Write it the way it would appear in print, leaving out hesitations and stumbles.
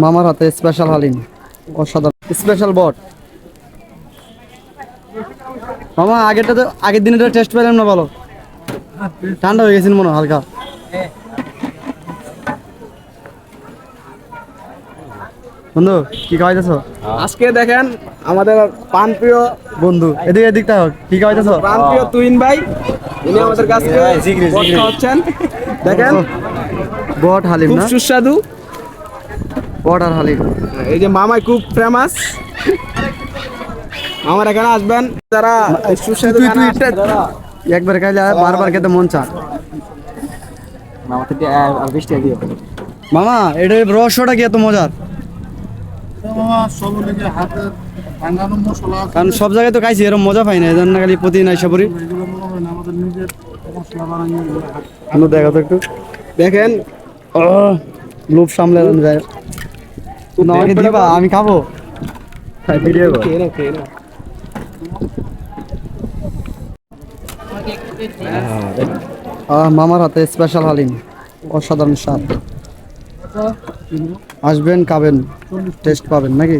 মামার হাতে স্পেশাল হালিম, অসাধারণ স্পেশাল বট। মামা আগের দিনে তো টেস্ট পেলাম না, বলো ঠান্ডা হয়ে গেছিল মনে হয় হালকা। বন্ধু কি খাওয়াইতেছো আজকে? দেখেন আমাদের প্রাণপ্রিয় বন্ধু, এদিকটা হোক, কি খাওয়াইতেছো? প্রাণপ্রিয় তুহিন ভাই, ইনি আমাদের কাছে বট খাওয়াচ্ছেন। দেখেন বট হালিম খুব না, সুস্বাদু। বট আর হালিম। এই যে মামাই খুব ফেমাস, আমার এখানে আসবেন যারা সুস্বাদু তুই খানা একবার খাইলে বারবার খেতে মন চায়। মামা এটা রহস্যটা কি এত মজার? কারণ সব জায়গায় তো খাইছি, এরকম মজা পাই না, এই জন্য খালি প্রতিদিন আইসা পড়ি। দেখো তো একটু, দেখেন লোভ সামলে যায়। আমাকে দিবা, আমি খাবো। ভিডিও খেয়ে নাও, খেয়ে নাও। মামার হাতে স্পেশাল হালিম, অসাধারণ স্বাদ। আসবেন, খাবেন, টেস্ট পাবেন নাকি?